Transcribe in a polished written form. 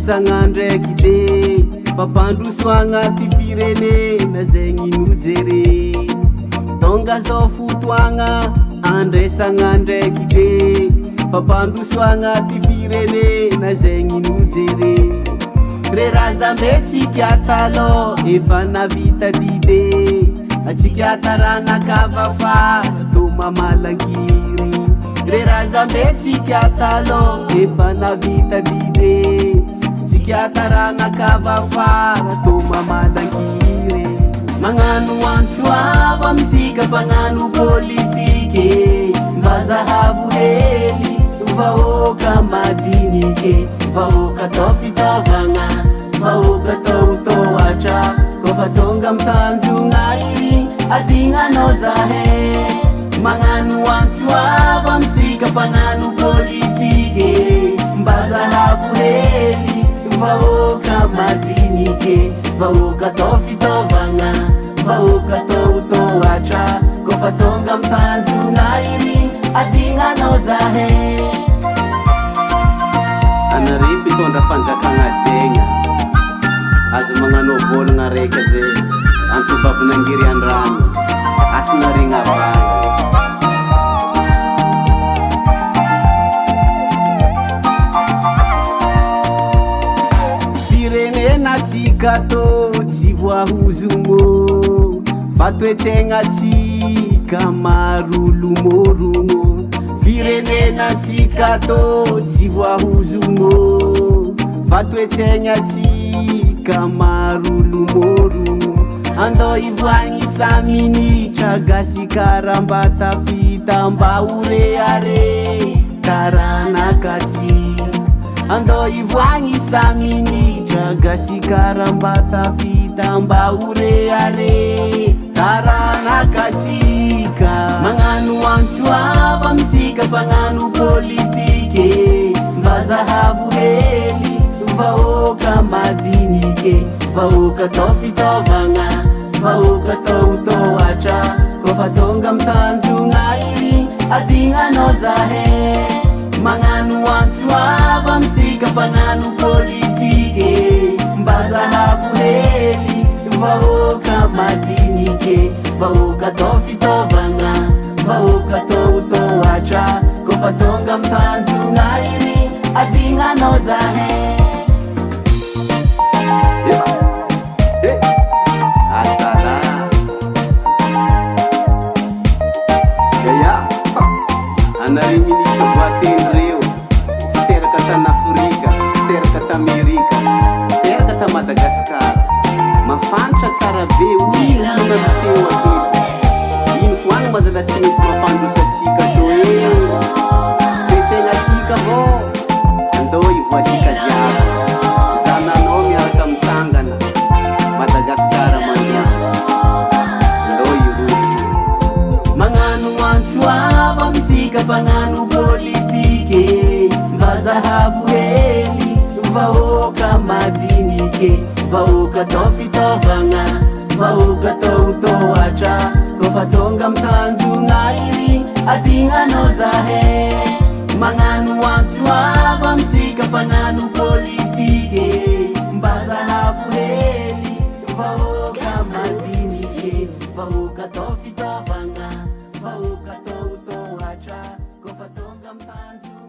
andresagna ndraiky dre fampandroso agnaty firenena zegny nojere tonga zao fotoagna andresagna ndraiky dre fampandroso agnaty firenena zegny nojere re raza metsika talo efa navita dide atsika tarana kavafara to mamalankiry re raza metsika talo efa navita dide atsika tarana kavafara to mamalankiry magnano ansoava amitsika mpagnano politike mba zahavo hely vahoaka madinike vahoaka tao fitaovagna vahoaka tao toatra kofa tonga mitanjogna iry adignanao zahe magnano ansoava amitsika mpagnano politike mba zahavo hely vahoaka madinike vahoaka tao fitaovagna vahoaka tao toatra kofa tonga mitanjogna iry adignanao zahe anare mpitondra fanjakagna zegna azo magnano volagna reka ze antobavonangiry andrano asinarigna vana firenena tsika tô tsy voahozogno fa toetegna tsika marolomorogno firenena tsika tô tsy voahozogno fa toetegna tsika marolomorogno andao ivoagny sa minitra gasy karambata fita mba oreare karanakatsy andao ivoagny sa minitra gasy karambata fita mba oreare karanakatsika magnano ansoava amitsika mpagnano politike mba zahavo hely vahoaka madinike vahoaka tao fitaovagna vahoaka tao toatra kofa tonga mitanjogna iry adignanao zahe magnano ansoava amitsika mpagnano politike mba zahavo hely vahoaka madinike vahoaka tao fitaovagna vahoaka tao toatra kofa tonga mitanjogna iry adignanao zahe asala yaya anare minitra voatendreo tsy teraka tan'Afrika tsy teraka t'Amerika teraka ta Madagasikara mafantatra tsara be olo namiseo aketo ino foagny mazala tsy mety mampandrosatsika to toetsegna tsika avao andao ivoatika diabo zananao miaraka mitsangana Madagasikara mandroso andao irosy magnano ansoava amitsika mpagnano politike mba zahavo hely vahoaka madinike vahoaka tao fitaovagna vahoaka tao toatra kofa tonga mitanjogna iry adignanao zahe magnano ansoava amitsika mpagnano politike mba zahavo hely vahoaka madinike vahoaka tao fitaovagna vahoaka tao toatra kofa tonga mitanjogna